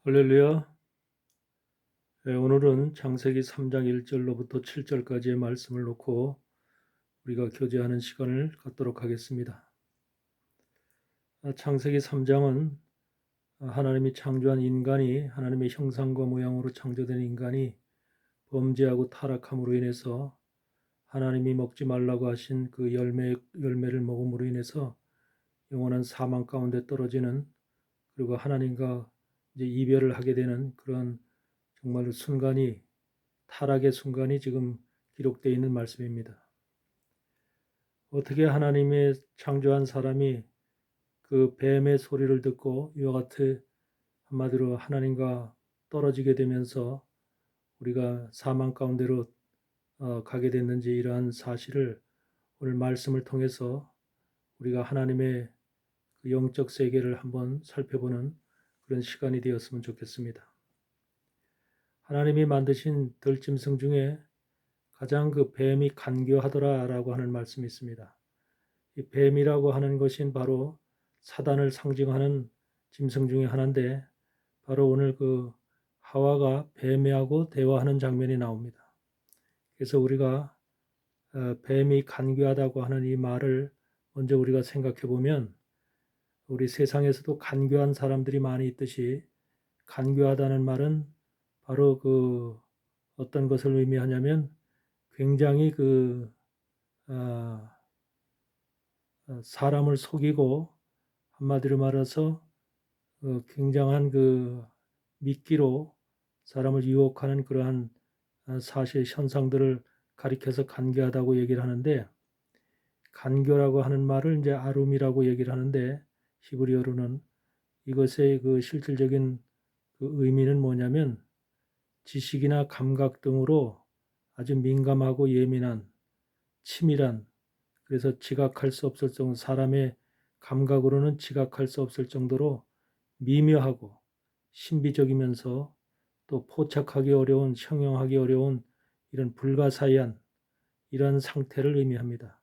할렐루야. 오늘은 창세기 3장 1절로부터 7절까지의 말씀을 놓고 우리가 교제하는 시간을 갖도록 하겠습니다. 창세기 3장은 하나님이 창조한 인간이 하나님의 형상과 모양으로 창조된 인간이 범죄하고 타락함으로 인해서 하나님이 먹지 말라고 하신 그 열매를 먹음으로 인해서 영원한 사망 가운데 떨어지는, 그리고 하나님과 이제 이별을 하게 되는 그런 정말 순간이, 타락의 순간이 지금 기록되어 있는 말씀입니다. 어떻게 하나님의 창조한 사람이 그 뱀의 소리를 듣고 이와 같이 한마디로 하나님과 떨어지게 되면서 우리가 사망 가운데로 가게 됐는지, 이러한 사실을 오늘 말씀을 통해서 우리가 하나님의 그 영적 세계를 한번 살펴보는 그런 시간이 되었으면 좋겠습니다. 하나님이 만드신 들짐승 중에 가장 그 뱀이 간교하더라라고 하는 말씀이 있습니다. 이 뱀이라고 하는 것은 바로 사단을 상징하는 짐승 중에 하나인데, 바로 오늘 그 하와가 뱀하고 대화하는 장면이 나옵니다. 그래서 우리가 뱀이 간교하다고 하는 이 말을 먼저 우리가 생각해 보면, 우리 세상에서도 간교한 사람들이 많이 있듯이, 간교하다는 말은 바로 그 어떤 것을 의미하냐면 굉장히 사람을 속이고, 한마디로 말해서 굉장한 그 미끼로 사람을 유혹하는 그러한 사실 현상들을 가리켜서 간교하다고 얘기를 하는데, 간교라고 하는 말을 이제 아룸이라고 얘기를 하는데, 히브리어로는 이것의 그 실질적인 그 의미는 뭐냐면 지식이나 감각 등으로 아주 민감하고 예민한, 치밀한, 그래서 지각할 수 없을 정도, 사람의 감각으로는 지각할 수 없을 정도로 미묘하고 신비적이면서 또 포착하기 어려운, 형용하기 어려운 이런 불가사의한 이러한 상태를 의미합니다.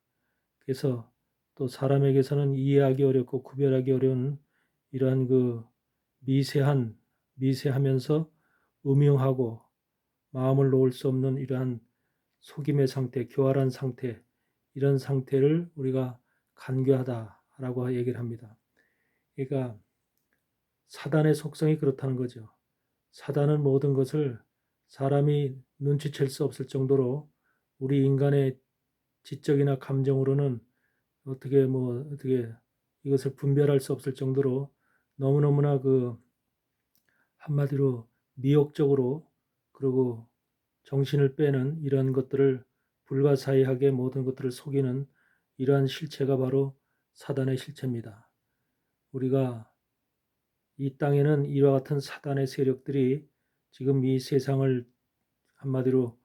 그래서 또 사람에게서는 이해하기 어렵고 구별하기 어려운 이러한 그 미세하면서 음흉하고 마음을 놓을 수 없는 이러한 속임의 상태, 교활한 상태, 이런 상태를 우리가 간교하다라고 얘기를 합니다. 그러니까 사단의 속성이 그렇다는 거죠. 사단은 모든 것을 사람이 눈치챌 수 없을 정도로 우리 인간의 지적이나 감정으로는 어떻게 이것을 분별할 수 없을 정도로 너무너무나 그 한마디로 미혹적으로, 그리고 정신을 빼는 이런 것들을, 불가사의하게 모든 것들을 속이는 이러한 실체가 바로 사단의 실체입니다. 우리가 이 땅에는 이와 같은 사단의 세력들이 지금 이 세상을 한마디로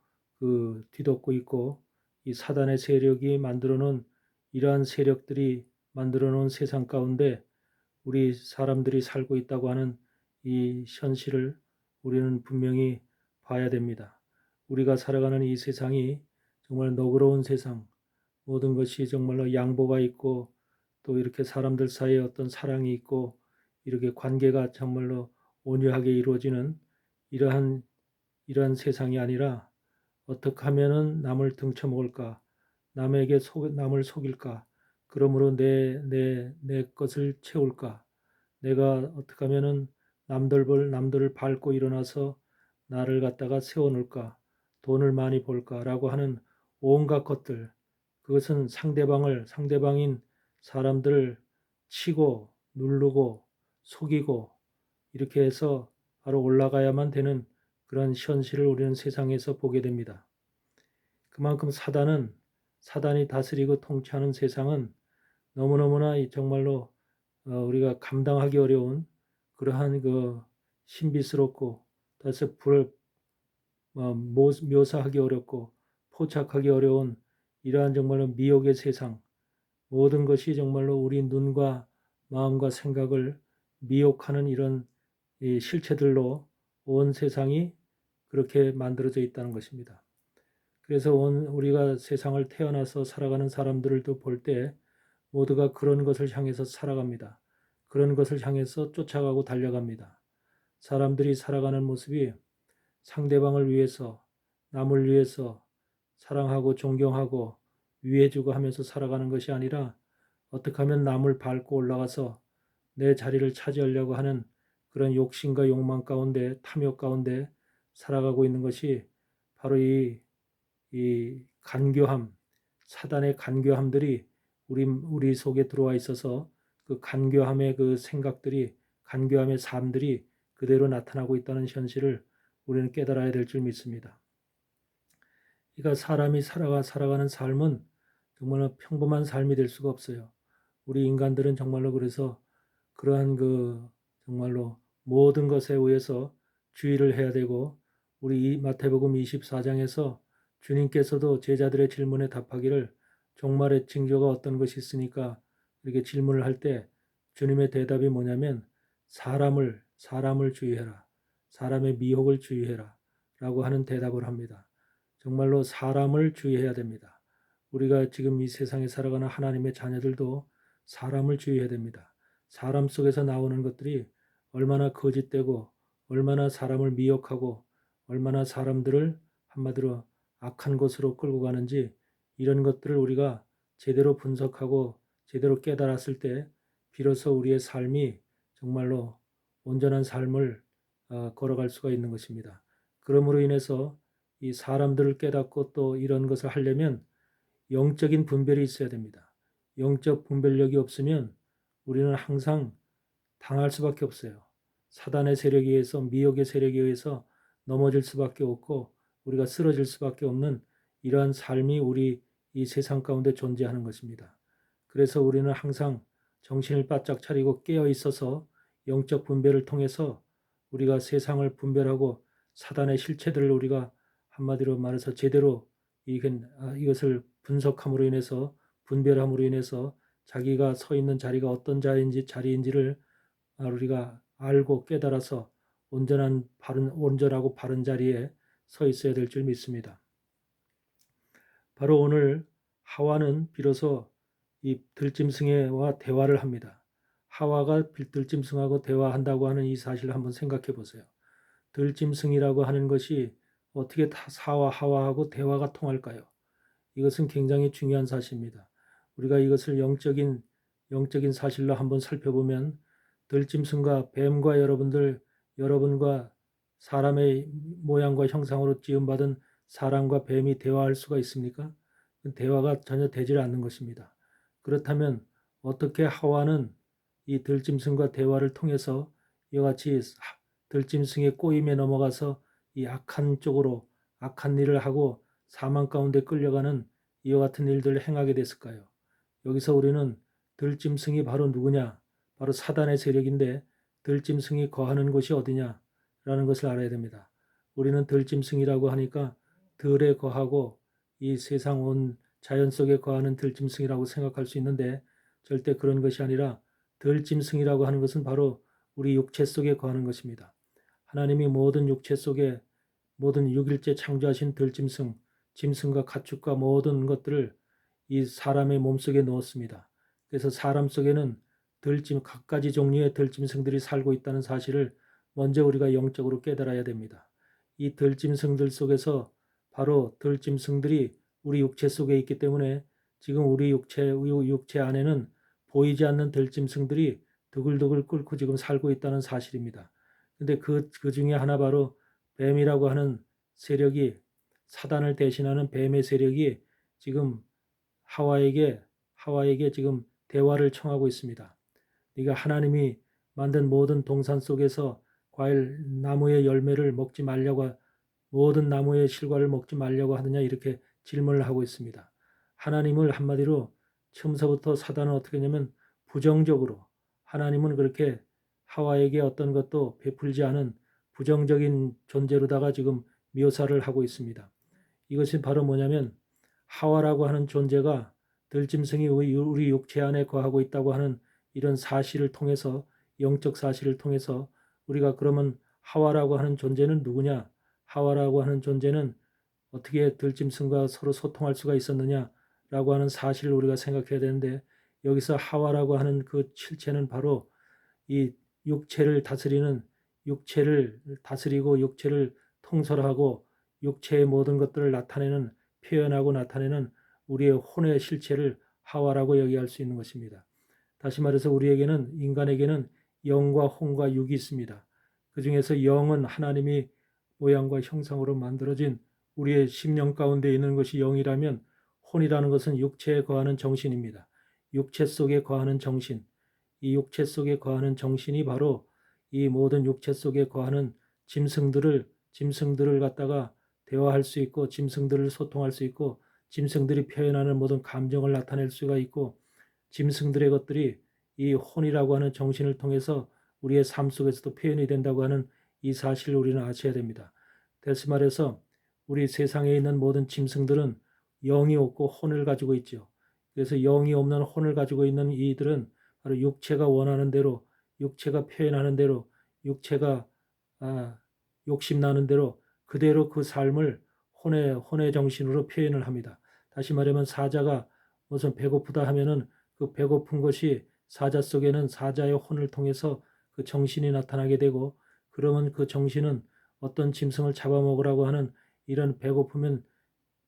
뒤덮고 있고, 이 사단의 세력이 만들어 놓은, 이러한 세력들이 만들어 놓은 세상 가운데 우리 사람들이 살고 있다고 하는 이 현실을 우리는 분명히 봐야 됩니다. 우리가 살아가는 이 세상이 정말 너그러운 세상, 모든 것이 정말로 양보가 있고, 또 이렇게 사람들 사이에 어떤 사랑이 있고, 이렇게 관계가 정말로 온유하게 이루어지는 이러한 세상이 아니라, 어떻게 하면은 남을 등쳐먹을까, 남을 속일까, 그러므로 내 것을 채울까, 내가 어떻게 하면은 남들을 밟고 일어나서 나를 갖다가 세워놓을까, 돈을 많이 벌까라고 하는 온갖 것들, 그것은 상대방인 사람들을 치고 누르고 속이고, 이렇게 해서 바로 올라가야만 되는 그런 현실을 우리는 세상에서 보게 됩니다. 그만큼 사단이 다스리고 통치하는 세상은 너무너무나 정말로 우리가 감당하기 어려운 그러한 그 신비스럽고, 다시 묘사하기 어렵고 포착하기 어려운 이러한 정말로 미혹의 세상, 모든 것이 정말로 우리 눈과 마음과 생각을 미혹하는 이런 실체들로 온 세상이 그렇게 만들어져 있다는 것입니다. 그래서 우리가 세상을 태어나서 살아가는 사람들도 볼 때 모두가 그런 것을 향해서 살아갑니다. 그런 것을 향해서 쫓아가고 달려갑니다. 사람들이 살아가는 모습이 상대방을 위해서, 남을 위해서 사랑하고 존경하고 위해주고 하면서 살아가는 것이 아니라 어떻게 하면 남을 밟고 올라가서 내 자리를 차지하려고 하는 그런 욕심과 욕망 가운데, 탐욕 가운데 살아가고 있는 것이 바로 이 간교함, 사단의 간교함들이 우리 속에 들어와 있어서 그 간교함의 그 생각들이, 간교함의 삶들이 그대로 나타나고 있다는 현실을 우리는 깨달아야 될 줄 믿습니다. 그러니까 사람이 살아가는 삶은 정말로 평범한 삶이 될 수가 없어요. 우리 인간들은 정말로 그래서 그러한 정말로 모든 것에 의해서 주의를 해야 되고, 우리 마태복음 24장에서 주님께서도 제자들의 질문에 답하기를 종말의 징조가 어떤 것이 있으니까 이렇게 질문을 할 때 주님의 대답이 뭐냐면 사람을 주의해라. 사람의 미혹을 주의해라. 라고 하는 대답을 합니다. 정말로 사람을 주의해야 됩니다. 우리가 지금 이 세상에 살아가는 하나님의 자녀들도 사람을 주의해야 됩니다. 사람 속에서 나오는 것들이 얼마나 거짓되고 얼마나 사람을 미혹하고 얼마나 사람들을 한마디로 악한 곳으로 끌고 가는지, 이런 것들을 우리가 제대로 분석하고 제대로 깨달았을 때 비로소 우리의 삶이 정말로 온전한 삶을 걸어갈 수가 있는 것입니다. 그러므로 인해서 이 사람들을 깨닫고 또 이런 것을 하려면 영적인 분별이 있어야 됩니다. 영적 분별력이 없으면 우리는 항상 당할 수밖에 없어요. 사단의 세력에 의해서, 미혹의 세력에 의해서 넘어질 수밖에 없고 우리가 쓰러질 수밖에 없는 이러한 삶이 우리 이 세상 가운데 존재하는 것입니다. 그래서 우리는 항상 정신을 바짝 차리고 깨어 있어서 영적 분별을 통해서 우리가 세상을 분별하고 사단의 실체들을 우리가 한마디로 말해서 제대로 이것을 분석함으로 인해서, 분별함으로 인해서 자기가 서 있는 자리가 어떤 자리인지를 우리가 알고 깨달아서 온전하고 바른 자리에 서 있어야 될 줄 믿습니다. 바로 오늘 하와는 비로소 이 들짐승과 대화를 합니다. 하와가 들짐승하고 대화한다고 하는 이 사실을 한번 생각해 보세요. 들짐승이라고 하는 것이 어떻게 하와하고 대화가 통할까요? 이것은 굉장히 중요한 사실입니다. 우리가 이것을 영적인 사실로 한번 살펴보면 들짐승과 뱀과 여러분과 사람의 모양과 형상으로 지음받은 사람과 뱀이 대화할 수가 있습니까? 대화가 전혀 되질 않는 것입니다. 그렇다면 어떻게 하와는 이 들짐승과 대화를 통해서 이와 같이 들짐승의 꼬임에 넘어가서 이 악한 쪽으로 악한 일을 하고 사망 가운데 끌려가는 이와 같은 일들을 행하게 됐을까요? 여기서 우리는 들짐승이 바로 누구냐? 바로 사단의 세력인데 들짐승이 거하는 곳이 어디냐라는 것을 알아야 됩니다. 우리는 들짐승이라고 하니까 들에 거하고 이 세상 온 자연 속에 거하는 들짐승이라고 생각할 수 있는데 절대 그런 것이 아니라 들짐승이라고 하는 것은 바로 우리 육체 속에 거하는 것입니다. 하나님이 모든 육체 속에 모든 육일째 창조하신 들짐승, 짐승과 가축과 모든 것들을 이 사람의 몸속에 넣었습니다. 그래서 사람 속에는 각가지 종류의 들짐승들이 살고 있다는 사실을 먼저 우리가 영적으로 깨달아야 됩니다. 이 들짐승들 속에서 바로 들짐승들이 우리 육체 속에 있기 때문에 지금 우리 육체 안에는 보이지 않는 들짐승들이 두글두글 끓고 지금 살고 있다는 사실입니다. 근데 그 중에 하나 바로 뱀이라고 하는 세력이, 사단을 대신하는 뱀의 세력이 지금 하와에게 지금 대화를 청하고 있습니다. 네가 하나님이 만든 모든 동산 속에서 나무의 열매를 먹지 말려고, 모든 나무의 실과를 먹지 말려고 하느냐, 이렇게 질문을 하고 있습니다. 하나님을 한마디로 처음서부터 사단은 어떻게 했냐면 부정적으로, 하나님은 그렇게 하와에게 어떤 것도 베풀지 않은 부정적인 존재로다가 지금 묘사를 하고 있습니다. 이것이 바로 뭐냐면 하와라고 하는 존재가 들짐승이 우리 육체 안에 거하고 있다고 하는 이런 사실을 통해서, 영적 사실을 통해서 우리가 그러면 하와라고 하는 존재는 누구냐? 하와라고 하는 존재는 어떻게 들짐승과 서로 소통할 수가 있었느냐라고 하는 사실을 우리가 생각해야 되는데, 여기서 하와라고 하는 그 실체는 바로 이 육체를 다스리는 육체를 다스리고 육체를 통솔하고 육체의 모든 것들을 나타내는 표현하고 나타내는 우리의 혼의 실체를 하와라고 여기할 수 있는 것입니다. 다시 말해서 우리에게는 인간에게는 영과 혼과 육이 있습니다. 그 중에서 영은 하나님이 모양과 형상으로 만들어진 우리의 심령 가운데 있는 것이 영이라면 혼이라는 것은 육체에 거하는 정신입니다. 육체 속에 거하는 정신, 이 육체 속에 거하는 정신이 바로 이 모든 육체 속에 거하는 짐승들을 갖다가 대화할 수 있고 짐승들을 소통할 수 있고 짐승들이 표현하는 모든 감정을 나타낼 수가 있고 짐승들의 것들이 이 혼이라고 하는 정신을 통해서 우리의 삶 속에서도 표현이 된다고 하는 이 사실을 우리는 아셔야 됩니다. 다시 말해서 우리 세상에 있는 모든 짐승들은 영이 없고 혼을 가지고 있죠. 그래서 영이 없는 혼을 가지고 있는 이들은 바로 육체가 원하는 대로, 육체가 표현하는 대로, 육체가 욕심나는 대로 그대로 그 삶을 혼의 정신으로 표현을 합니다. 다시 말하면 사자가 무슨 배고프다 하면은 그 배고픈 것이 사자 속에는 사자의 혼을 통해서 그 정신이 나타나게 되고 그러면 그 정신은 어떤 짐승을 잡아먹으라고 하는 이런 배고프면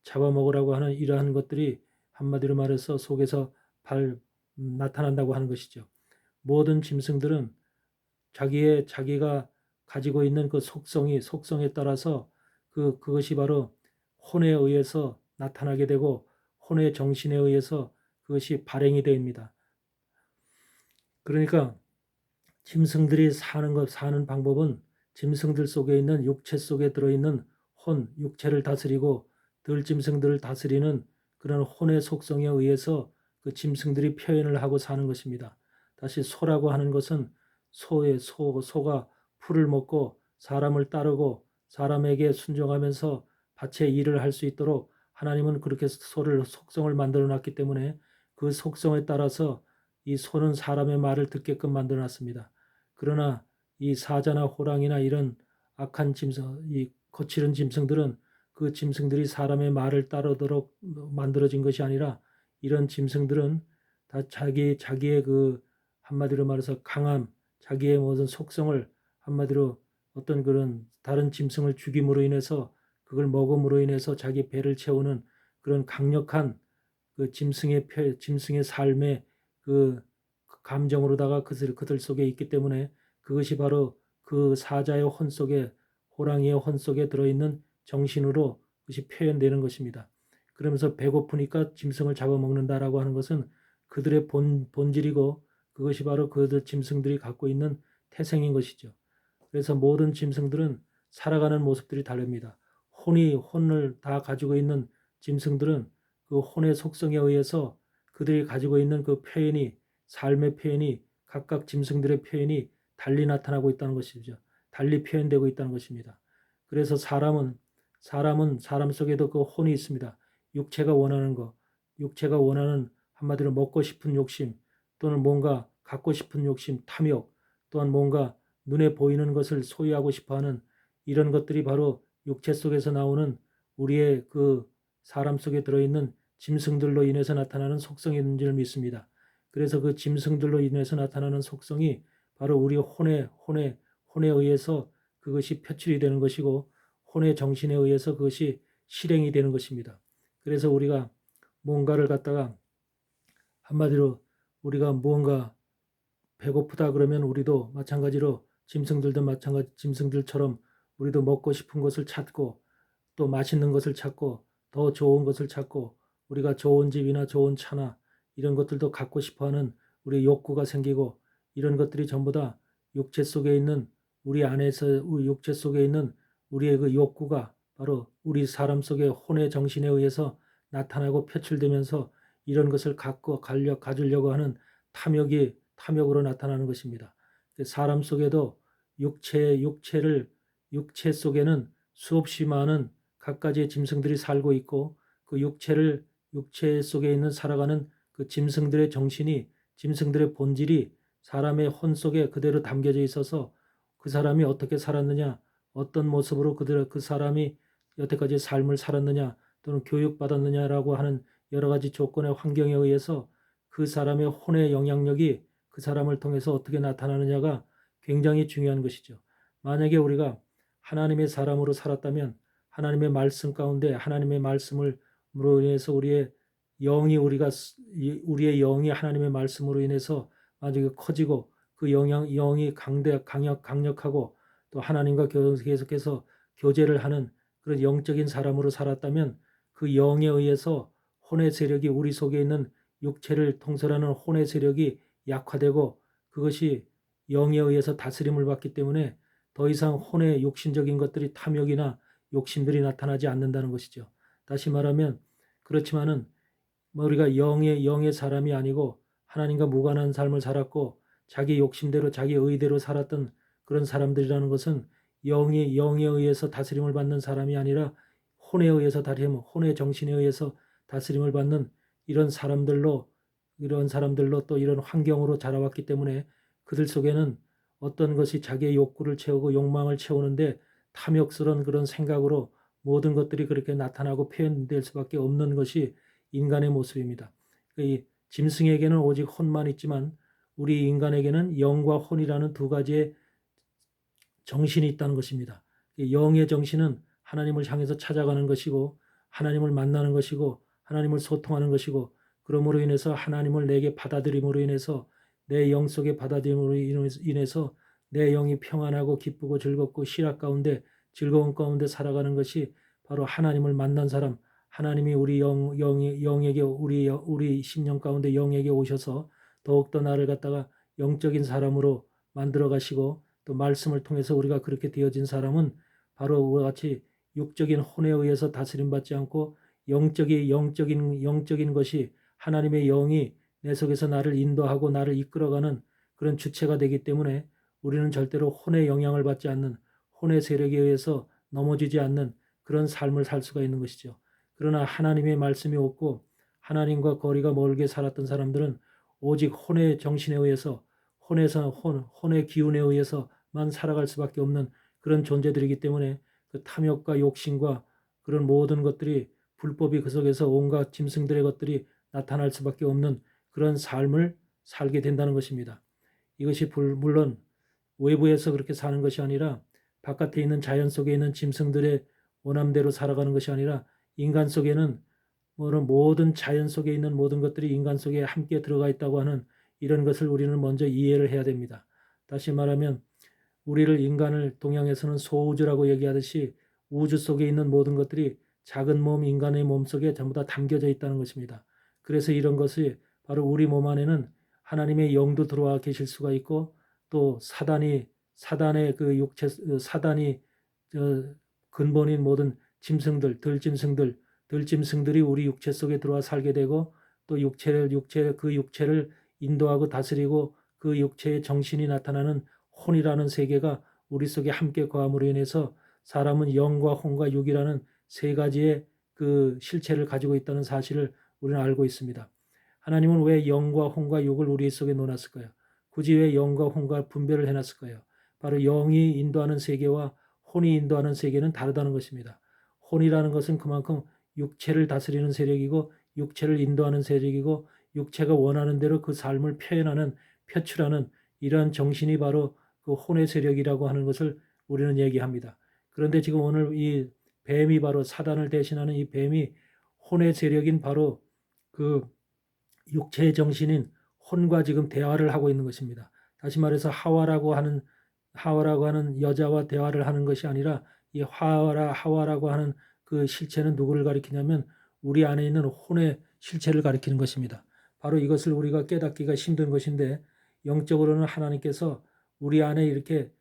잡아먹으라고 하는 이러한 것들이 한마디로 말해서 속에서 나타난다고 하는 것이죠. 모든 짐승들은 자기가 가지고 있는 그 속성에 따라서 그것이 바로 혼에 의해서 나타나게 되고 혼의 정신에 의해서 그것이 발행이 됩니다. 그러니까 짐승들이 사는 방법은 짐승들 속에 있는 육체 속에 들어있는 육체를 다스리고 들짐승들을 다스리는 그런 혼의 속성에 의해서 그 짐승들이 표현을 하고 사는 것입니다. 다시 소라고 하는 것은 소가 풀을 먹고 사람을 따르고 사람에게 순종하면서 밭에 일을 할 수 있도록 하나님은 그렇게 소를 속성을 만들어 놨기 때문에 그 속성에 따라서 이 소는 사람의 말을 듣게끔 만들어 놨습니다. 그러나 이 사자나 호랑이나 이런 악한 이 거칠은 짐승들은 그 짐승들이 사람의 말을 따르도록 만들어진 것이 아니라 이런 짐승들은 다 자기의 그 한마디로 말해서 강함, 자기의 모든 속성을 한마디로 어떤 그런 다른 짐승을 죽임으로 인해서 그걸 먹음으로 인해서 자기 배를 채우는 그런 강력한 그 짐승의 삶의 그 감정으로다가 그들 속에 있기 때문에 그것이 바로 그 사자의 혼 속에 호랑이의 혼 속에 들어있는 정신으로 그것이 표현되는 것입니다. 그러면서 배고프니까 짐승을 잡아먹는다라고 하는 것은 그들의 본질이고 그것이 바로 그들 짐승들이 갖고 있는 태생인 것이죠. 그래서 모든 짐승들은 살아가는 모습들이 다릅니다. 혼을 다 가지고 있는 짐승들은 그 혼의 속성에 의해서 그들이 가지고 있는 그 표현이 삶의 표현이 각각 짐승들의 표현이 달리 나타나고 있다는 것이죠. 달리 표현되고 있다는 것입니다. 그래서 사람은 사람 속에도 그 혼이 있습니다. 육체가 원하는 것, 육체가 원하는 한마디로 먹고 싶은 욕심 또는 뭔가 갖고 싶은 욕심, 탐욕 또한 뭔가 눈에 보이는 것을 소유하고 싶어하는 이런 것들이 바로 육체 속에서 나오는 우리의 그 사람 속에 들어있는 짐승들로 인해서 나타나는 속성인 줄 믿습니다. 그래서 그 짐승들로 인해서 나타나는 속성이 바로 우리 혼에 의해서 그것이 표출이 되는 것이고 혼의 정신에 의해서 그것이 실행이 되는 것입니다. 그래서 우리가 뭔가를 갖다가 한마디로 우리가 무언가 배고프다 그러면 우리도 마찬가지로 짐승들처럼 우리도 먹고 싶은 것을 찾고 또 맛있는 것을 찾고 더 좋은 것을 찾고 우리가 좋은 집이나 좋은 차나 이런 것들도 갖고 싶어하는 우리 욕구가 생기고 이런 것들이 전부 다 육체 속에 있는 우리 안에서 육체 속에 있는 우리의 그 욕구가 바로 우리 사람 속의 혼의 정신에 의해서 나타나고 표출되면서 이런 것을 가지려고 하는 탐욕으로 나타나는 것입니다. 사람 속에도 육체 속에는 수없이 많은 갖가지의 짐승들이 살고 있고 그 육체 속에 있는 살아가는 그 짐승들의 정신이 짐승들의 본질이 사람의 혼 속에 그대로 담겨져 있어서 그 사람이 어떻게 살았느냐, 어떤 모습으로 그 사람이 여태까지 삶을 살았느냐 또는 교육받았느냐라고 하는 여러 가지 조건의 환경에 의해서 그 사람의 혼의 영향력이 그 사람을 통해서 어떻게 나타나느냐가 굉장히 중요한 것이죠. 만약에 우리가 하나님의 사람으로 살았다면 하나님의 말씀 가운데 하나님의 말씀으로 인해서 우리의 우리의 영이 하나님의 말씀으로 인해서 만약에 커지고 그 영이 강력하고 또 하나님과 계속해서 교제를 하는 그런 영적인 사람으로 살았다면 그 영에 의해서 혼의 세력이 우리 속에 있는 육체를 통솔하는 혼의 세력이 약화되고 그것이 영에 의해서 다스림을 받기 때문에 더 이상 혼의 육신적인 것들이 탐욕이나 욕심들이 나타나지 않는다는 것이죠. 다시 말하면 그렇지만은 우리가 영의 사람이 아니고 하나님과 무관한 삶을 살았고 자기 욕심대로 자기 의대로 살았던 그런 사람들이라는 것은 영에 의해서 다스림을 받는 사람이 아니라 혼의 정신에 의해서 다스림을 받는 이런 사람들로 또 이런 환경으로 자라왔기 때문에 그들 속에는 어떤 것이 자기의 욕구를 채우고 욕망을 채우는데 탐욕스러운 그런 생각으로 모든 것들이 그렇게 나타나고 표현될 수밖에 없는 것이 인간의 모습입니다. 이 짐승에게는 오직 혼만 있지만 우리 인간에게는 영과 혼이라는 두 가지의 정신이 있다는 것입니다. 영의 정신은 하나님을 향해서 찾아가는 것이고 하나님을 만나는 것이고 하나님을 소통하는 것이고 그러므로 인해서 하나님을 내게 받아들임으로 인해서 내 영 속에 받아들임으로 인해서 내 영이 평안하고 기쁘고 즐겁고 희락 가운데 즐거운 가운데 살아가는 것이 바로 하나님을 만난 사람, 하나님이 우리 영에게 우리 심령 가운데 영에게 오셔서 더욱더 나를 갖다가 영적인 사람으로 만들어 가시고 또 말씀을 통해서 우리가 그렇게 되어진 사람은 바로 그와 같이 육적인 혼에 의해서 다스림 받지 않고 영적인 것이 하나님의 영이 내 속에서 나를 인도하고 나를 이끌어가는 그런 주체가 되기 때문에 우리는 절대로 혼의 영향을 받지 않는 혼의 세력에 의해서 넘어지지 않는 그런 삶을 살 수가 있는 것이죠. 그러나 하나님의 말씀이 없고 하나님과 거리가 멀게 살았던 사람들은 오직 혼의 정신에 의해서 혼의 기운에 의해서만 살아갈 수밖에 없는 그런 존재들이기 때문에 그 탐욕과 욕심과 그런 모든 것들이 불법이 그 속에서 온갖 짐승들의 것들이 나타날 수밖에 없는 그런 삶을 살게 된다는 것입니다. 이것이 물론 외부에서 그렇게 사는 것이 아니라 바깥에 있는 자연 속에 있는 짐승들의 원함대로 살아가는 것이 아니라 인간 속에는 모든 자연 속에 있는 모든 것들이 인간 속에 함께 들어가 있다고 하는 이런 것을 우리는 먼저 이해를 해야 됩니다. 다시 말하면 우리를 인간을 동양에서는 소우주라고 얘기하듯이 우주 속에 있는 모든 것들이 작은 몸 인간의 몸 속에 전부 다 담겨져 있다는 것입니다. 그래서 이런 것이 바로 우리 몸 안에는 하나님의 영도 들어와 계실 수가 있고 또 사단의 사단이 근본인 모든 들짐승들이 우리 육체 속에 들어와 살게 되고 또 그 육체를 인도하고 다스리고 그 육체의 정신이 나타나는 혼이라는 세계가 우리 속에 함께 거함으로 인해서 사람은 영과 혼과 육이라는 세 가지의 그 실체를 가지고 있다는 사실을 우리는 알고 있습니다. 하나님은 왜 영과 혼과 육을 우리 속에 놓았을까요? 굳이 왜 영과 혼과 분별을 해놨을까요? 바로 영이 인도하는 세계와 혼이 인도하는 세계는 다르다는 것입니다. 혼이라는 것은 그만큼 육체를 다스리는 세력이고 육체를 인도하는 세력이고 육체가 원하는 대로 그 삶을 표출하는 이러한 정신이 바로 그 혼의 세력이라고 하는 것을 우리는 얘기합니다. 그런데 지금 오늘 이 뱀이 바로 사단을 대신하는 이 뱀이 혼의 세력인 바로 그 육체의 정신인 혼과 지금 대화를 하고 있는 것입니다. 다시 말해서 하와라고 하는 여자와 대화를 하는 것이 아니라 이 하와라고 하는 그 실체는 누구를 가리키냐면 우리 안에 있는 혼의 실체를 가리키는 것입니다. 바로 이것을 우리가 깨닫기가 힘든 것인데 영적으로는 하나님께서 우리 안에 이렇게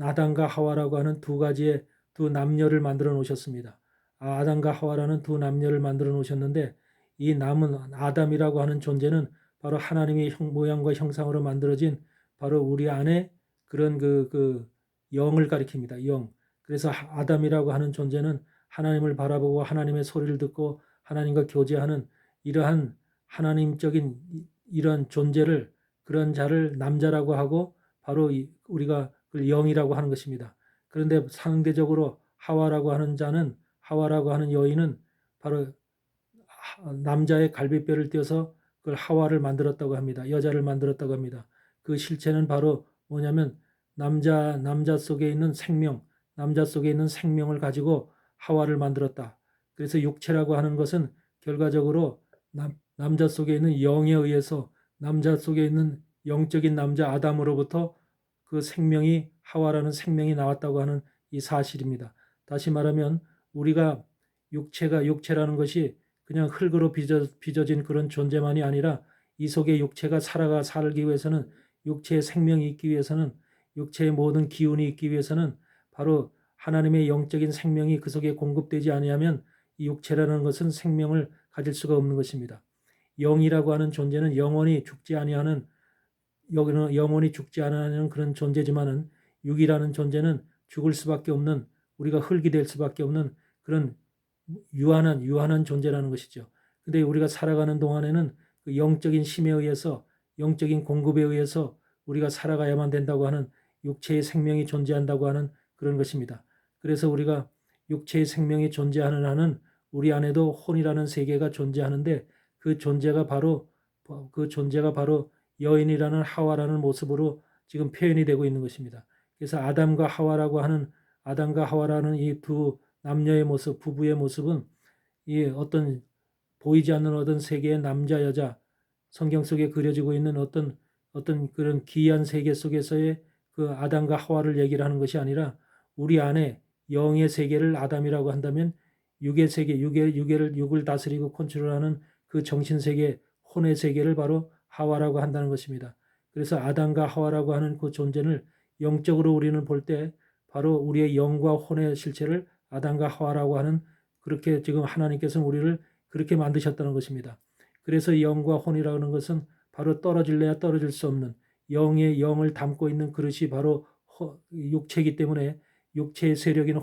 아담과 하와라고 하는 두 남녀를 만들어 놓으셨습니다. 아담과 하와라는 두 남녀를 만들어 놓으셨는데 이 남은 아담이라고 하는 존재는 바로 하나님의 모양과 형상으로 만들어진 바로 우리 안에 그런 그 영을 가리킵니다. 영. 그래서 아담이라고 하는 존재는 하나님을 바라보고 하나님의 소리를 듣고 하나님과 교제하는 이러한 하나님적인 이러한 존재를 그런 자를 남자라고 하고 바로 우리가 그걸 영이라고 하는 것입니다. 그런데 상대적으로 하와라고 하는 여인은 바로 남자의 갈비뼈를 떼어서 그걸 하와를 만들었다고 합니다. 여자를 만들었다고 합니다. 그 실체는 바로 뭐냐면 남자 속에 있는 생명, 남자 속에 있는 생명을 가지고 하와를 만들었다. 그래서 육체라고 하는 것은 결과적으로 남자 속에 있는 영에 의해서 남자 속에 있는 영적인 남자 아담으로부터 그 생명이 하와라는 생명이 나왔다고 하는 이 사실입니다. 다시 말하면 우리가 육체라는 것이 그냥 흙으로 빚어진 그런 존재만이 아니라 이 속에 육체가 살기 위해서는 육체의 생명이 있기 위해서는 육체의 모든 기운이 있기 위해서는 바로 하나님의 영적인 생명이 그 속에 공급되지 아니하면 이 육체라는 것은 생명을 가질 수가 없는 것입니다. 영이라고 하는 존재는 영원히 죽지 아니하는 그런 존재지만은 육이라는 존재는 죽을 수밖에 없는 우리가 흙이 될 수밖에 없는 그런 유한한 존재라는 것이죠. 근데 우리가 살아가는 동안에는 그 영적인 힘에 의해서 영적인 공급에 의해서 우리가 살아가야만 된다고 하는 육체의 생명이 존재한다고 하는 그런 것입니다. 그래서 우리가 육체의 생명이 존재하는 한은 우리 안에도 혼이라는 세계가 존재하는데 그 존재가 바로 여인이라는 하와라는 모습으로 지금 표현이 되고 있는 것입니다. 그래서 아담과 하와라는 이 두 남녀의 모습, 부부의 모습은 이 어떤 보이지 않는 어떤 세계의 남자 여자 성경 속에 그려지고 있는 어떤 그런 기이한 세계 속에서의 그 아담과 하와를 얘기를 하는 것이 아니라 우리 안에 영의 세계를 아담이라고 한다면 육의 세계, 육을 다스리고 컨트롤하는 그 정신 세계, 혼의 세계를 바로 하와라고 한다는 것입니다. 그래서 아담과 하와라고 하는 그 존재를 영적으로 우리는 볼 때 바로 우리의 영과 혼의 실체를 아담과 하와라고 하는 그렇게 지금 하나님께서는 우리를 그렇게 만드셨다는 것입니다. 그래서 영과 혼이라는 것은 바로 떨어질래야 떨어질 수 없는 영의 영을 담고 있는 그릇이 바로 육체이기 때문에 육체의 세력인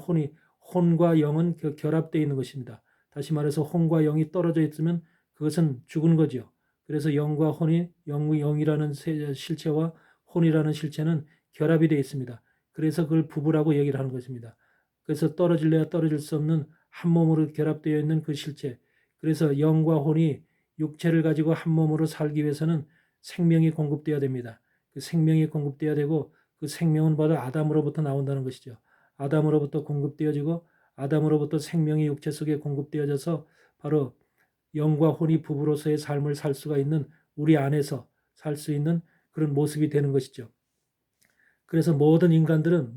혼과 영은 결합되어 있는 것입니다. 다시 말해서 혼과 영이 떨어져 있으면 그것은 죽은 거지요. 그래서 영이라는 실체와 혼이라는 실체는 결합이 되어 있습니다. 그래서 그걸 부부라고 얘기를 하는 것입니다. 그래서 떨어질래야 떨어질 수 없는 한 몸으로 결합되어 있는 그 실체. 그래서 영과 혼이 육체를 가지고 한 몸으로 살기 위해서는 생명이 공급되어야 됩니다. 그 생명이 공급되어야 되고 그 생명은 바로 아담으로부터 나온다는 것이죠. 아담으로부터 공급되어지고 아담으로부터 생명이 육체 속에 공급되어져서 바로 영과 혼이 부부로서의 삶을 살 수가 있는 우리 안에서 살 수 있는 그런 모습이 되는 것이죠. 그래서 모든 인간들은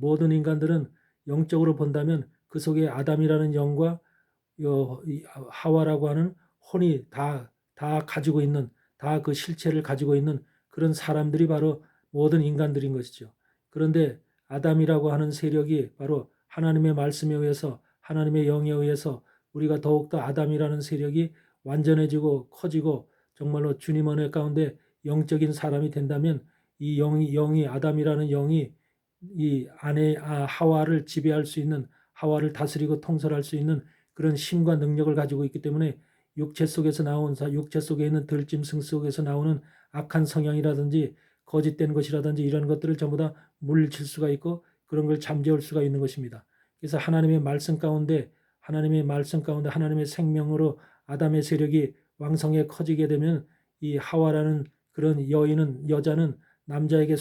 영적으로 본다면 그 속에 아담이라는 영과 하와라고 하는 혼이 다 가지고 있는 다 그 실체를 가지고 있는 그런 사람들이 바로 모든 인간들인 것이죠. 그런데 아담이라고 하는 세력이 바로 하나님의 말씀에 의해서 하나님의 영에 의해서 우리가 더욱더 아담이라는 세력이 완전해지고 커지고 정말로 주님 은혜 가운데 영적인 사람이 된다면 이 영이 아담이라는 영이 이 안에 하와를 지배할 수 있는 하와를 다스리고 통솔할 수 있는 그런 힘과 능력을 가지고 있기 때문에 육체 속에 있는 들짐승 속에서 나오는 악한 성향이라든지 거짓된 것이라든지 이런 것들을 전부 다 물리칠 수가 있고 그런 걸 잠재울 수가 있는 것입니다. 그래서 하나님의 말씀 가운데 하나님의 생명으로 아담의 세력이 왕성해 커지게 되면 이 하와라는 그런 여자는 남자에게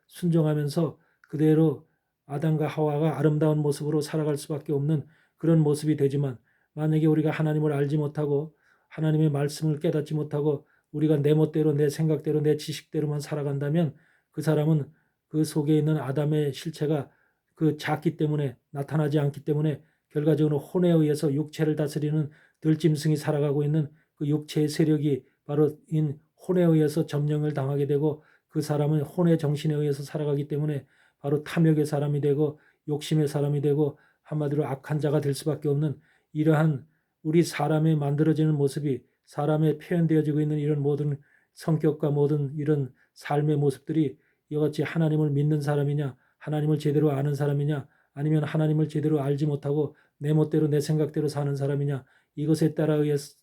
순종하면서 그대로 아담과 하와가 아름다운 모습으로 살아갈 수밖에 없는 그런 모습이 되지만 만약에 우리가 하나님을 알지 못하고 하나님의 말씀을 깨닫지 못하고 우리가 내 멋대로 내 생각대로 내 지식대로만 살아간다면 그 사람은 그 속에 있는 아담의 실체가 그 작기 때문에 나타나지 않기 때문에 결과적으로 혼에 의해서 육체를 다스리는 들짐승이 살아가고 있는 그 육체의 세력이 바로 혼에 의해서 점령을 당하게 되고 그 사람은 혼의 정신에 의해서 살아가기 때문에 바로 탐욕의 사람이 되고 욕심의 사람이 되고 한마디로 악한 자가 될 수밖에 없는 이러한 우리 사람의 만들어지는 모습이 사람의 표현되어지고 있는 이런 모든 성격과 모든 이런 삶의 모습들이 이같이 하나님을 믿는 사람이냐 하나님을 제대로 아는 사람이냐 아니면 하나님을 제대로 알지 못하고 내 멋대로 내 생각대로 사는 사람이냐 이것에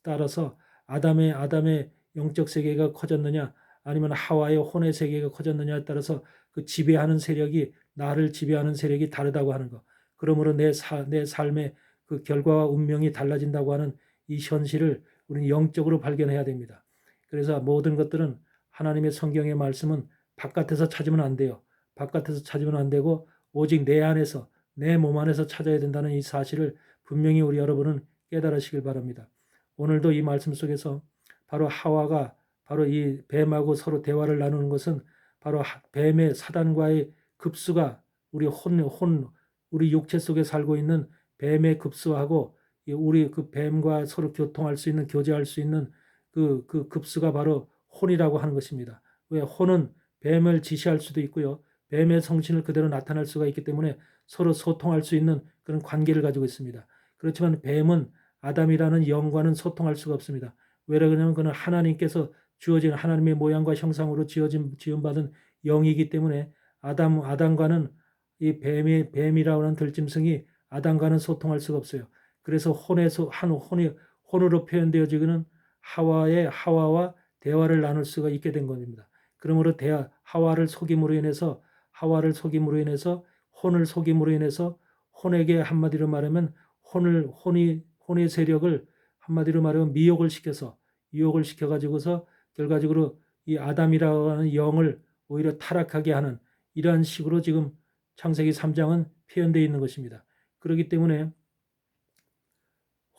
따라서 아담의 영적 세계가 커졌느냐 아니면 하와의 혼의 세계가 커졌느냐에 따라서 그 지배하는 세력이 나를 지배하는 세력이 다르다고 하는 것. 그러므로 내 삶의 그 결과와 운명이 달라진다고 하는 이 현실을 우리는 영적으로 발견해야 됩니다. 그래서 모든 것들은 하나님의 성경의 말씀은 바깥에서 찾으면 안 돼요. 바깥에서 찾으면 안 되고 오직 내 안에서, 내 몸 안에서 찾아야 된다는 이 사실을 분명히 우리 여러분은 깨달으시길 바랍니다. 오늘도 이 말씀 속에서 바로 하와가 바로 이 뱀하고 서로 대화를 나누는 것은 바로 뱀의 사단과의 급수가 우리 육체 속에 살고 있는 뱀의 급수하고 우리 그 뱀과 서로 교통할 수 있는, 교제할 수 있는 그 급수가 바로 혼이라고 하는 것입니다. 왜? 혼은 뱀을 지시할 수도 있고요. 뱀의 성신을 그대로 나타낼 수가 있기 때문에 서로 소통할 수 있는 그런 관계를 가지고 있습니다. 그렇지만 뱀은 아담이라는 영과는 소통할 수가 없습니다. 왜 그러냐면 그는 하나님께서 주어진 하나님의 모양과 형상으로 지음받은 영이기 때문에 아담과는 이 뱀이라고 하는 들짐승이 아담과는 소통할 수가 없어요. 그래서 혼으로 표현되어지고는 하와와 대화를 나눌 수가 있게 된 겁니다. 그러므로 하와를 속임으로 인해서 혼을 속임으로 인해서 혼에게 한마디로 말하면 혼의 세력을 한마디로 말하면 유혹을 시켜가지고서 결과적으로 이 아담이라고 하는 영을 오히려 타락하게 하는 이러한 식으로 지금 창세기 3장은 표현되어 있는 것입니다. 그렇기 때문에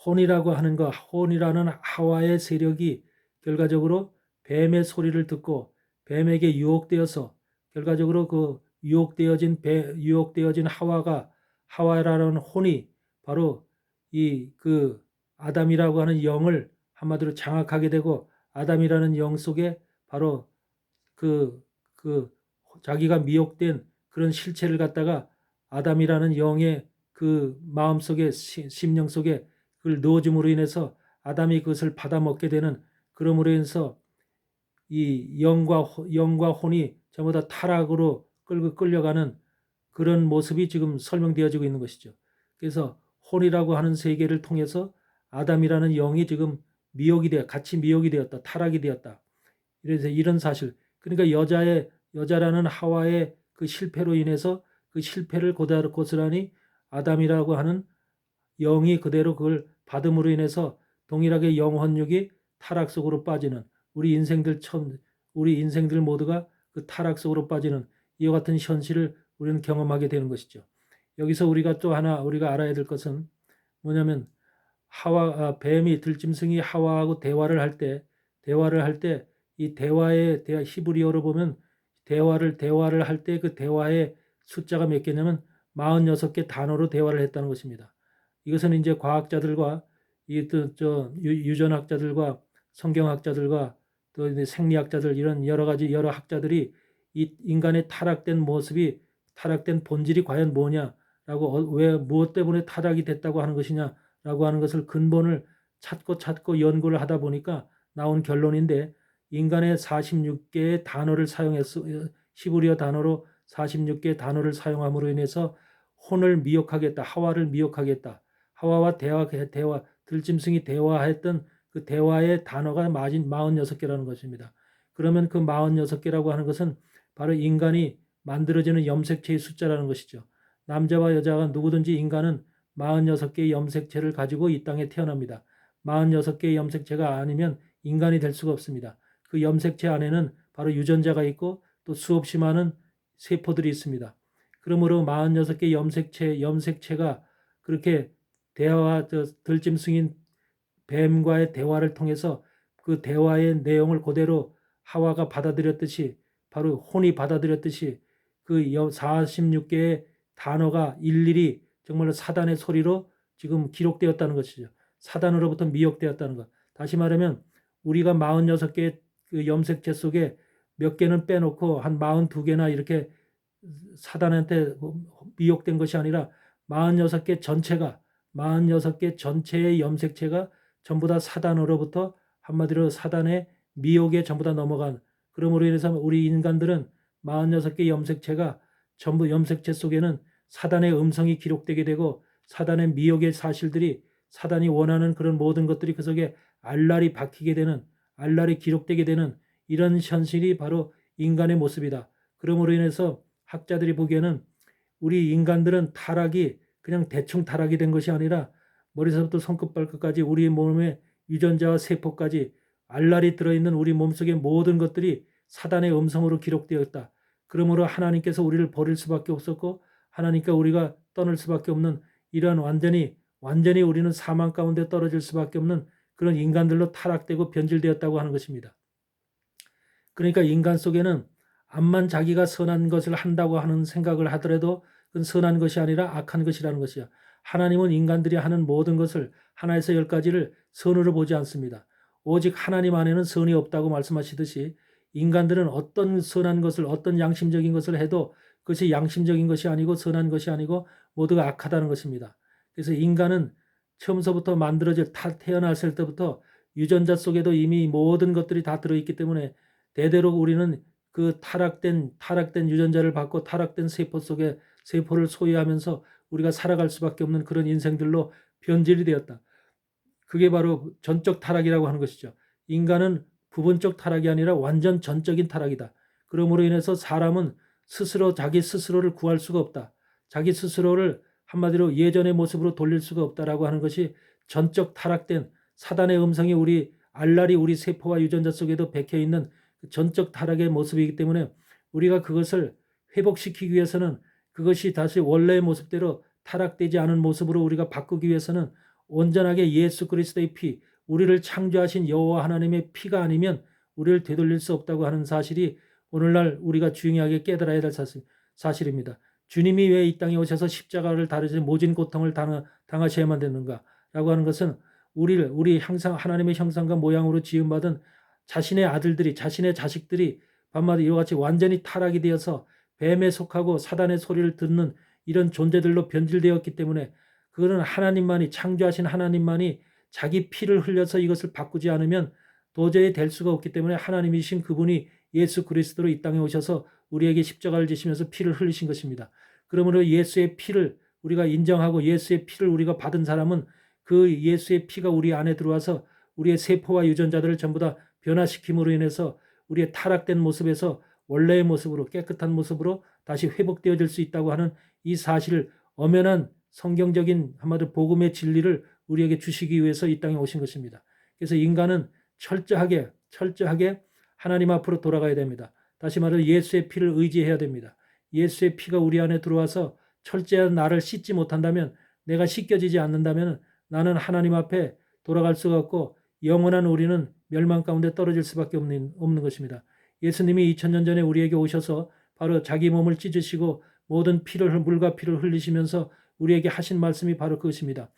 혼이라는 하와의 세력이 결과적으로 뱀의 소리를 듣고 뱀에게 유혹되어서 결과적으로 그 유혹되어진 하와라는 혼이 바로 그 아담이라고 하는 영을 한마디로 장악하게 되고 아담이라는 영 속에 바로 그 자기가 미혹된 그런 실체를 갖다가 아담이라는 영의 그 마음 속에 심령 속에 그걸 넣어줌으로 인해서 아담이 그것을 받아먹게 되는, 그러므로 인해서 이 영과 혼이 전부 다 타락으로 끌려가는 그런 모습이 지금 설명되어지고 있는 것이죠. 그래서 혼이라고 하는 세계를 통해서 아담이라는 영이 지금 같이 미혹이 되었다, 타락이 되었다. 그래서 이런 사실, 그러니까 여자라는 하와의 그 실패로 인해서 그 실패를 고스란히 아담이라고 하는 영이 그대로 그걸 받음으로 인해서 동일하게 영혼육이 타락 속으로 빠지는 우리 인생들 모두가 그 타락 속으로 빠지는 이와 같은 현실을 우리는 경험하게 되는 것이죠. 여기서 우리가 또 하나 우리가 알아야 될 것은 뭐냐면 뱀이 들짐승이 하와하고 대화를 할 때 이 대화의 히브리어로 보면 대화를 할 때 그 대화의 숫자가 몇 개냐면 46개 단어로 대화를 했다는 것입니다. 이것은 이제 과학자들과 유전학자들과 성경학자들과 또 이제 생리학자들 이런 여러 학자들이 이 인간의 타락된 본질이 과연 뭐냐라고 무엇 때문에 타락이 됐다고 하는 것이냐라고 하는 것을 근본을 찾고 연구를 하다 보니까 나온 결론인데 인간의 46개의 단어를 히브리어 단어로 46개의 단어를 사용함으로 인해서 혼을 미혹하겠다, 하와를 미혹하겠다. 하와와 들짐승이 대화했던 그 대화의 단어가 46개라는 것입니다. 그러면 그 46개라고 하는 것은 바로 인간이 만들어지는 염색체의 숫자라는 것이죠. 남자와 여자가 누구든지 인간은 46개의 염색체를 가지고 이 땅에 태어납니다. 46개의 염색체가 아니면 인간이 될 수가 없습니다. 그 염색체 안에는 바로 유전자가 있고 또 수없이 많은 세포들이 있습니다. 그러므로 46개 염색체가 그렇게 들짐승인 뱀과의 대화를 통해서 그 대화의 내용을 그대로 하와가 받아들였듯이 바로 혼이 받아들였듯이 그 46개의 단어가 일일이 정말로 사단의 소리로 지금 기록되었다는 것이죠. 사단으로부터 미혹되었다는 것. 다시 말하면 우리가 46개의 그 염색체 속에 몇 개는 빼놓고 한 42개나 이렇게 사단한테 미혹된 것이 아니라 46개 전체의 염색체가 전부 다 사단으로부터 한마디로 사단의 미혹에 전부 다 넘어간, 그러므로 인해서 우리 인간들은 46개 염색체 속에는 사단의 음성이 기록되게 되고 사단의 미혹의 사실들이 사단이 원하는 그런 모든 것들이 그 속에 알랄이 기록되게 되는 이런 현실이 바로 인간의 모습이다. 그러므로 인해서 학자들이 보기에는 우리 인간들은 타락이 그냥 대충 타락이 된 것이 아니라 머리서부터 손끝 발끝까지 우리 몸의 유전자와 세포까지 알랄이 들어있는 우리 몸속의 모든 것들이 사단의 음성으로 기록되었다. 그러므로 하나님께서 우리를 버릴 수밖에 없었고 하나님께 우리가 떠날 수밖에 없는 이러한 완전히 우리는 사망 가운데 떨어질 수밖에 없는 그런 인간들로 타락되고 변질되었다고 하는 것입니다. 그러니까 인간 속에는 암만 자기가 선한 것을 한다고 하는 생각을 하더라도 그건 선한 것이 아니라 악한 것이라는 것이야. 하나님은 인간들이 하는 모든 것을 하나에서 10가지를 선으로 보지 않습니다. 오직 하나님 안에는 선이 없다고 말씀하시듯이 인간들은 어떤 선한 것을 어떤 양심적인 것을 해도 그것이 양심적인 것이 아니고 선한 것이 아니고 모두가 악하다는 것입니다. 그래서 인간은 처음서부터 태어났을 때부터 유전자 속에도 이미 모든 것들이 다 들어있기 때문에 대대로 우리는 그 타락된 유전자를 받고 타락된 세포 속에 세포를 소유하면서 우리가 살아갈 수밖에 없는 그런 인생들로 변질이 되었다. 그게 바로 전적 타락이라고 하는 것이죠. 인간은 부분적 타락이 아니라 완전 전적인 타락이다. 그러므로 인해서 사람은 자기 스스로를 구할 수가 없다. 자기 스스로를 한마디로 예전의 모습으로 돌릴 수가 없다라고 하는 것이 전적 타락된 사단의 음성이 알랄이 우리 세포와 유전자 속에도 박혀 있는 전적 타락의 모습이기 때문에 우리가 그것을 회복시키기 위해서는 그것이 다시 원래의 모습대로 타락되지 않은 모습으로 우리가 바꾸기 위해서는 온전하게 예수 그리스도의 피, 우리를 창조하신 여호와 하나님의 피가 아니면 우리를 되돌릴 수 없다고 하는 사실이 오늘날 우리가 중요하게 깨달아야 될 사실입니다. 주님이 왜 이 땅에 오셔서 십자가를 다루지 모진 고통을 당하셔야만 되는가라고 하는 것은 우리 하나님의 형상과 모양으로 지음받은 자신의 아들들이 자신의 자식들이 밤마다 이와 같이 완전히 타락이 되어서 뱀에 속하고 사단의 소리를 듣는 이런 존재들로 변질되었기 때문에 그거는 창조하신 하나님만이 자기 피를 흘려서 이것을 바꾸지 않으면 도저히 될 수가 없기 때문에 하나님이신 그분이 예수 그리스도로 이 땅에 오셔서 우리에게 십자가를 지시면서 피를 흘리신 것입니다. 그러므로 예수의 피를 우리가 인정하고 예수의 피를 우리가 받은 사람은 그 예수의 피가 우리 안에 들어와서 우리의 세포와 유전자들을 전부 다 변화시킴으로 인해서 우리의 타락된 모습에서 원래의 모습으로 깨끗한 모습으로 다시 회복되어질 수 있다고 하는 이 사실을 엄연한 성경적인 한마디로 복음의 진리를 우리에게 주시기 위해서 이 땅에 오신 것입니다. 그래서 인간은 철저하게 하나님 앞으로 돌아가야 됩니다. 다시 말해 예수의 피를 의지해야 됩니다. 예수의 피가 우리 안에 들어와서 철저한 나를 씻지 못한다면 내가 씻겨지지 않는다면 나는 하나님 앞에 돌아갈 수가 없고 영원한 우리는 멸망 가운데 떨어질 수밖에 없는 것입니다. 예수님이 2000년 전에 우리에게 오셔서 바로 자기 몸을 찢으시고 모든 물과 피를 흘리시면서 우리에게 하신 말씀이 바로 그것입니다.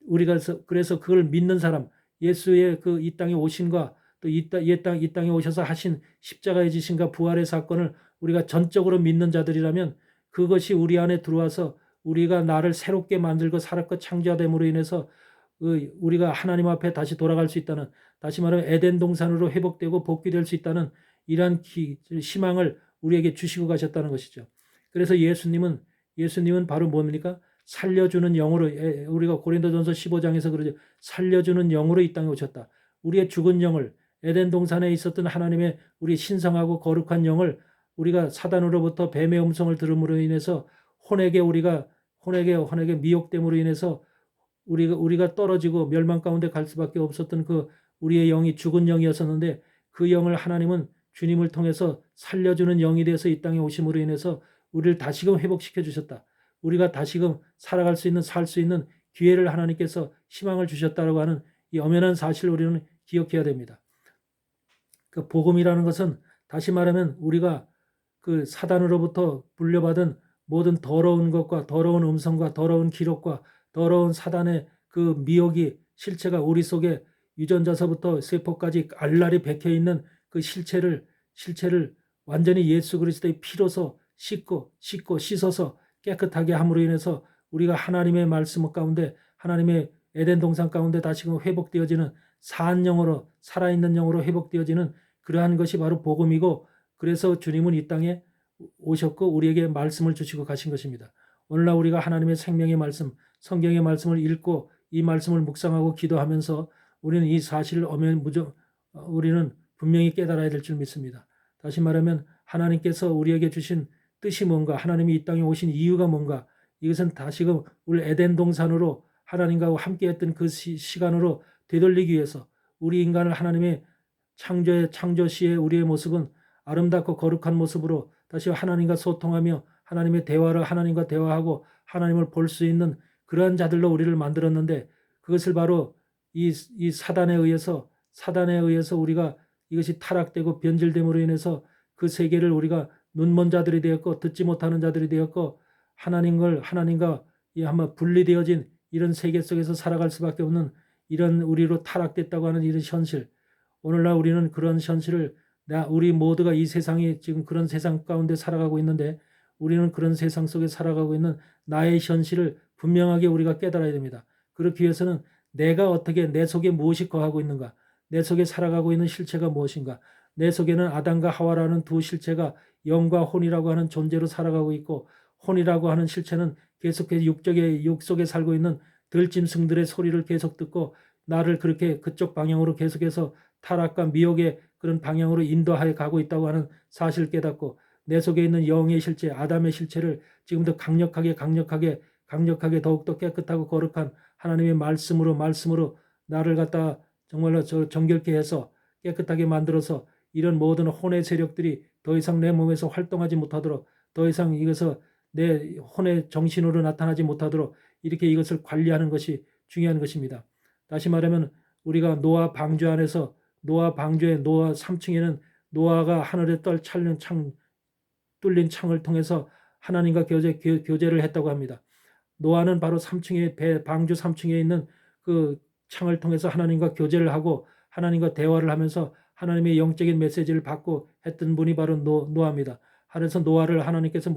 우리가 그래서 그걸 믿는 사람, 예수의 그 이 땅에 오신과 또 이 땅에 오셔서 하신 십자가의 지신과 부활의 사건을 우리가 전적으로 믿는 자들이라면 그것이 우리 안에 들어와서 우리가 나를 새롭게 만들고 살았고 창조됨으로 인해서 우리가 하나님 앞에 다시 돌아갈 수 있다는, 다시 말하면 에덴 동산으로 회복되고 복귀될 수 있다는 이러한 희망을 우리에게 주시고 가셨다는 것이죠. 그래서 예수님은 바로 뭡니까? 살려주는 영으로, 우리가 고린도전서 15장에서 그러죠. 살려주는 영으로 이 땅에 오셨다. 우리의 죽은 영을, 에덴 동산에 있었던 하나님의 우리 신성하고 거룩한 영을 우리가 사단으로부터 뱀의 음성을 들음으로 인해서 혼에게 미혹됨으로 인해서 우리가 떨어지고 멸망 가운데 갈 수밖에 없었던 그 우리의 영이 죽은 영이었었는데 그 영을 하나님은 주님을 통해서 살려주는 영이 되어서 이 땅에 오심으로 인해서 우리를 다시금 회복시켜 주셨다. 우리가 다시금 살아갈 수 있는, 살 수 있는 기회를 하나님께서 희망을 주셨다라고 하는 이 엄연한 사실을 우리는 기억해야 됩니다. 그 복음이라는 것은 다시 말하면 우리가 그 사단으로부터 물려받은 모든 더러운 것과 더러운 음성과 더러운 기록과 더러운 사단의 그 미혹이 실체가 우리 속에 유전자서부터 세포까지 알랄이 박혀 있는 그 실체를 완전히 예수 그리스도의 피로서 씻고 씻어서 깨끗하게 함으로 인해서 우리가 하나님의 말씀 가운데 하나님의 에덴 동산 가운데 다시금 회복되어지는 산 영으로 살아있는 영으로 회복되어지는 그러한 것이 바로 복음이고 그래서 주님은 이 땅에 오셨고 우리에게 말씀을 주시고 가신 것입니다. 오늘날 우리가 하나님의 생명의 말씀, 성경의 말씀을 읽고 이 말씀을 묵상하고 기도하면서 우리는 이 사실을 우리는 분명히 깨달아야 될 줄 믿습니다. 다시 말하면 하나님께서 우리에게 주신 뜻이 뭔가, 하나님이 이 땅에 오신 이유가 뭔가, 이것은 다시금 우리 에덴 동산으로 하나님과 함께했던 그 시간으로 되돌리기 위해서 우리 인간을 하나님의 창조 시에 우리의 모습은 아름답고 거룩한 모습으로 다시 하나님과 소통하며 하나님과 대화하고 하나님을 볼 수 있는 그러한 자들로 우리를 만들었는데, 그것을 바로 이 사단에 의해서 우리가 이것이 타락되고 변질됨으로 인해서 그 세계를 우리가 눈먼 자들이 되었고 듣지 못하는 자들이 되었고 하나님과 한번 분리되어진 이런 세계 속에서 살아갈 수밖에 없는 이런 우리로 타락됐다고 하는 이런 현실. 오늘날 우리는 그런 현실을 우리 모두가 이 세상이 지금 그런 세상 가운데 살아가고 있는데, 우리는 그런 세상 속에 살아가고 있는 나의 현실을 분명하게 우리가 깨달아야 됩니다. 그렇기 위해서는 내가 어떻게 내 속에 무엇이 거하고 있는가, 내 속에 살아가고 있는 실체가 무엇인가, 내 속에는 아담과 하와라는 두 실체가 영과 혼이라고 하는 존재로 살아가고 있고, 혼이라고 하는 실체는 계속해서 육 속에 살고 있는 들짐승들의 소리를 계속 듣고 나를 그렇게 그쪽 방향으로 계속해서 타락과 미혹의 그런 방향으로 인도하여 가고 있다고 하는 사실을 깨닫고, 내 속에 있는 영의 실체, 아담의 실체를 지금도 강력하게 더욱더 깨끗하고 거룩한 하나님의 말씀으로 나를 갖다 정말로 정결케 해서 깨끗하게 만들어서 이런 모든 혼의 세력들이 더 이상 내 몸에서 활동하지 못하도록, 더 이상 이것을 내 혼의 정신으로 나타나지 못하도록 이렇게 이것을 관리하는 것이 중요한 것입니다. 다시 말하면 우리가 노아 방주의 3층에는 노아가 하늘에 뚫린 창을 통해서 하나님과 교제를 했다고 합니다. 노아는 바로 방주 3층에 있는 그 창을 통해서 하나님과 교제를 하고 하나님과 대화를 하면서 하나님의 영적인 메시지를 받고 했던 분이 바로 노아입니다. 그래서 노아를 하나님께서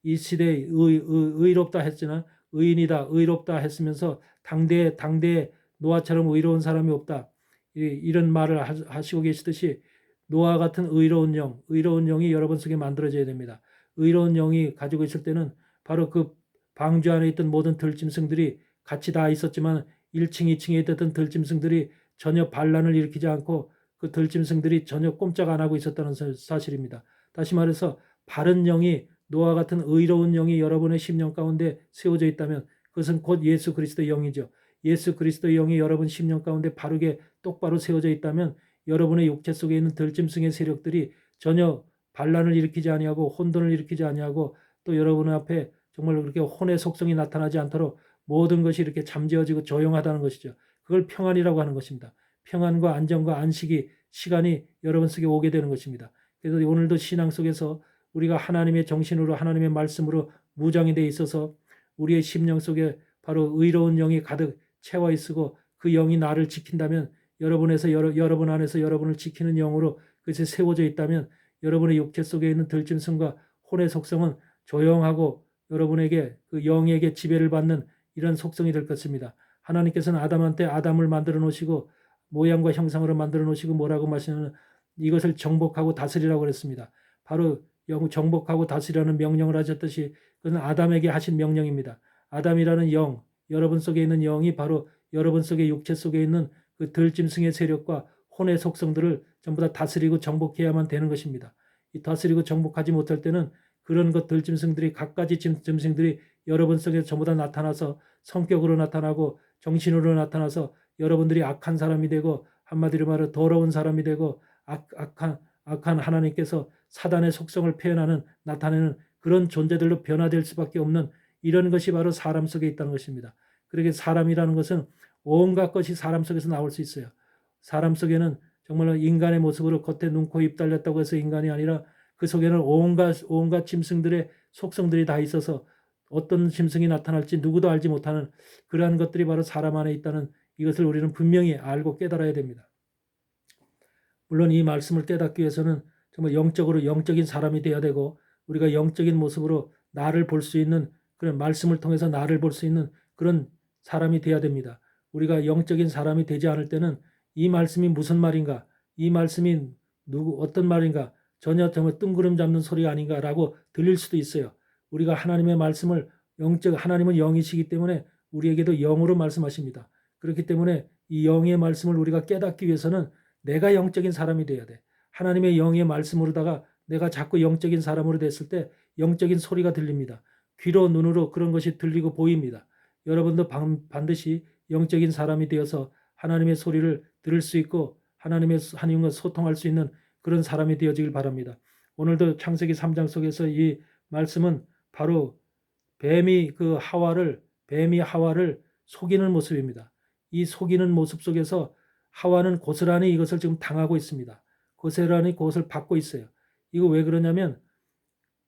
이 시대에 의롭다 했지만 의인이다, 의롭다 했으면서 당대에 노아처럼 의로운 사람이 없다, 이런 말을 하시고 계시듯이 노아 같은 의로운 영이 여러분 속에 만들어져야 됩니다. 의로운 영이 가지고 있을 때는 바로 그 방주 안에 있던 모든 들짐승들이 같이 다 있었지만 1층, 2층에 있던 들짐승들이 전혀 반란을 일으키지 않고 그 들짐승들이 전혀 꼼짝 안 하고 있었다는 사실입니다. 다시 말해서 바른 영이, 노아 같은 의로운 영이 여러분의 심령 가운데 세워져 있다면 그것은 곧 예수 그리스도의 영이죠. 예수 그리스도의 영이 여러분 심령 가운데 바르게 똑바로 세워져 있다면 여러분의 육체 속에 있는 들짐승의 세력들이 전혀 반란을 일으키지 아니하고 혼돈을 일으키지 아니하고 또 여러분 앞에 정말 그렇게 혼의 속성이 나타나지 않도록 모든 것이 이렇게 잠재워지고 조용하다는 것이죠. 그걸 평안이라고 하는 것입니다. 평안과 안정과 안식이 시간이 여러분 속에 오게 되는 것입니다. 그래서 오늘도 신앙 속에서 우리가 하나님의 정신으로 하나님의 말씀으로 무장이 돼 있어서 우리의 심령 속에 바로 의로운 영이 가득 채워 있고 그 영이 나를 지킨다면 여러분 안에서 여러분을 지키는 영으로 그것이 세워져 있다면 여러분의 육체 속에 있는 들짐승과 혼의 속성은 조용하고 여러분에게 그 영에게 지배를 받는 이런 속성이 될 것입니다. 하나님께서는 아담한테 아담을 만들어 놓으시고 모양과 형상으로 만들어 놓으시고 뭐라고 말씀하시는 이것을 정복하고 다스리라고 그랬습니다. 바로 정복하고 다스리라는 명령을 하셨듯이 그것은 아담에게 하신 명령입니다. 아담이라는 영, 여러분 속에 있는 영이 바로 여러분 속의 육체 속에 있는 그 들짐승의 세력과 혼의 속성들을 전부 다 다스리고 정복해야만 되는 것입니다. 이 다스리고 정복하지 못할 때는 그런 것 들짐승들이 갖가지 짐승들이 여러분 속에 전부 다 나타나서 성격으로 나타나고 정신으로 나타나서 여러분들이 악한 사람이 되고 한마디로 말해 더러운 사람이 되고 악한 하나님께서 사단의 속성을 나타내는 그런 존재들로 변화될 수밖에 없는 이런 것이 바로 사람 속에 있다는 것입니다. 그러게 사람이라는 것은 온갖 것이 사람 속에서 나올 수 있어요. 사람 속에는 정말로 인간의 모습으로 겉에 눈, 코, 입 달렸다고 해서 인간이 아니라 그 속에는 온갖 짐승들의 속성들이 다 있어서 어떤 짐승이 나타날지 누구도 알지 못하는 그러한 것들이 바로 사람 안에 있다는 이것을 우리는 분명히 알고 깨달아야 됩니다. 물론 이 말씀을 깨닫기 위해서는 정말 영적인 사람이 되어야 되고 우리가 영적인 모습으로 나를 볼 수 있는 그런 말씀을 통해서 나를 볼 수 있는 그런 사람이 되어야 됩니다. 우리가 영적인 사람이 되지 않을 때는 이 말씀이 무슨 말인가, 이 말씀이 어떤 말인가, 전혀 정말 뜬구름 잡는 소리 아닌가라고 들릴 수도 있어요. 우리가 하나님의 말씀을 하나님은 영이시기 때문에 우리에게도 영으로 말씀하십니다. 그렇기 때문에 이 영의 말씀을 우리가 깨닫기 위해서는 내가 영적인 사람이 되어야 돼. 하나님의 영의 말씀으로다가 내가 자꾸 영적인 사람으로 됐을 때 영적인 소리가 들립니다. 귀로 눈으로 그런 것이 들리고 보입니다. 여러분도 반드시 영적인 사람이 되어서 하나님의 소리를 들을 수 있고 하나님과 소통할 수 있는 그런 사람이 되어지길 바랍니다. 오늘도 창세기 3장 속에서 이 말씀은 바로 뱀이 하와를 속이는 모습입니다. 이 속이는 모습 속에서 하와는 고스란히 이것을 지금 당하고 있습니다. 고스란히 그것을 받고 있어요. 이거 왜 그러냐면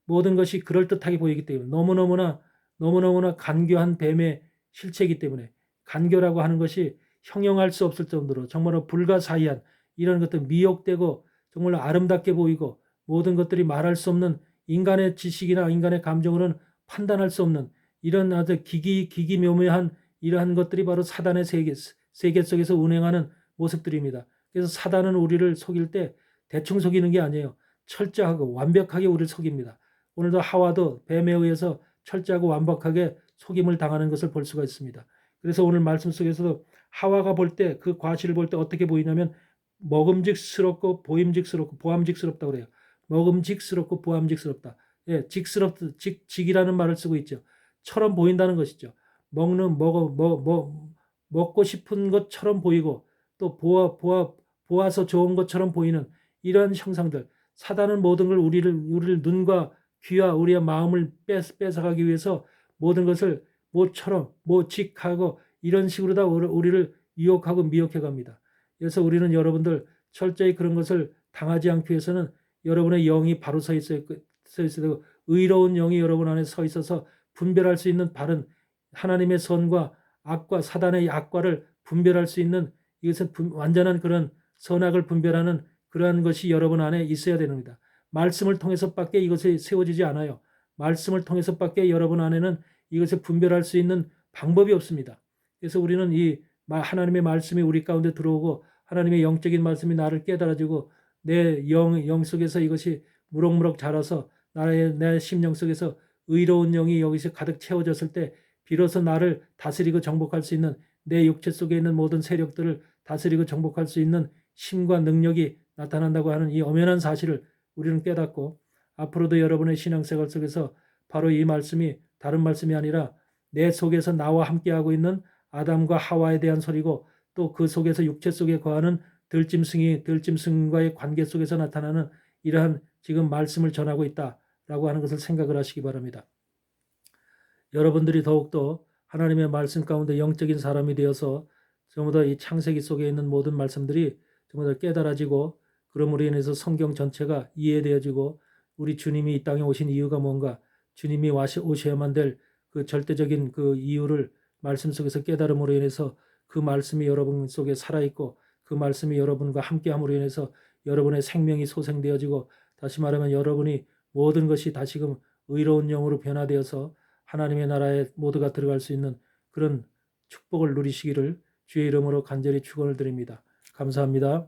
모든 것이 그럴듯하게 보이기 때문에 너무너무나 간교한 뱀의 실체이기 때문에 간교라고 하는 것이 형용할 수 없을 정도로 정말로 불가사의한 이런 것들 미혹되고 정말로 아름답게 보이고 모든 것들이 말할 수 없는 인간의 지식이나 인간의 감정으로는 판단할 수 없는 이런 아주 기기묘묘한 이러한 것들이 바로 사단의 세계 속에서 운행하는 모습들입니다. 그래서 사단은 우리를 속일 때 대충 속이는 게 아니에요. 철저하고 완벽하게 우리를 속입니다. 오늘도 하와도 뱀에 의해서 철저하고 완벽하게 속임을 당하는 것을 볼 수가 있습니다. 그래서 오늘 말씀 속에서도 하와가 볼 때 그 과실을 볼 때 어떻게 보이냐면 먹음직스럽고 보암직스럽다고 그래요. 먹음직스럽고 보암직스럽다. 예, 직이라는 말을 쓰고 있죠. 처럼 보인다는 것이죠. 먹고 싶은 것처럼 보이고 또 보아서 좋은 것처럼 보이는 이런 형상들. 사단은 모든 걸 우리를 눈과 귀와 우리의 마음을 뺏어가기 위해서 모든 것을 직하고 이런 식으로 다 우리를 유혹하고 미혹해 갑니다. 그래서 우리는 여러분들 철저히 그런 것을 당하지 않기 위해서는 여러분의 영이 바로 서 있어야 되고 의로운 영이 여러분 안에 서 있어서 분별할 수 있는 바른 하나님의 선과 악과 사단의 악과를 분별할 수 있는 이것은 완전한 그런 선악을 분별하는 그러한 것이 여러분 안에 있어야 됩니다. 말씀을 통해서밖에 이것이 세워지지 않아요. 말씀을 통해서밖에 여러분 안에는 이것을 분별할 수 있는 방법이 없습니다. 그래서 우리는 이 하나님의 말씀이 우리 가운데 들어오고 하나님의 영적인 말씀이 나를 깨달아주고 내 영 속에서 이것이 무럭무럭 자라서 내 심령 속에서 의로운 영이 여기서 가득 채워졌을 때 비로소 나를 다스리고 정복할 수 있는 내 육체 속에 있는 모든 세력들을 다스리고 정복할 수 있는 힘과 능력이 나타난다고 하는 이 엄연한 사실을 우리는 깨닫고 앞으로도 여러분의 신앙생활 속에서 바로 이 말씀이 다른 말씀이 아니라 내 속에서 나와 함께하고 있는 아담과 하와에 대한 소리고 또 그 속에서 육체 속에 거하는 들짐승과의 관계 속에서 나타나는 이러한 지금 말씀을 전하고 있다라고 하는 것을 생각을 하시기 바랍니다. 여러분들이 더욱더 하나님의 말씀 가운데 영적인 사람이 되어서 전부 다 이 창세기 속에 있는 모든 말씀들이 전부 다 깨달아지고 그러므로 인해서 성경 전체가 이해되어지고 우리 주님이 이 땅에 오신 이유가 뭔가 주님이 오셔야만 될 그 절대적인 그 이유를 말씀 속에서 깨달음으로 인해서 그 말씀이 여러분 속에 살아있고 그 말씀이 여러분과 함께함으로 인해서 여러분의 생명이 소생되어지고 다시 말하면 여러분이 모든 것이 다시금 의로운 영으로 변화되어서 하나님의 나라에 모두가 들어갈 수 있는 그런 축복을 누리시기를 주의 이름으로 간절히 축원을 드립니다. 감사합니다.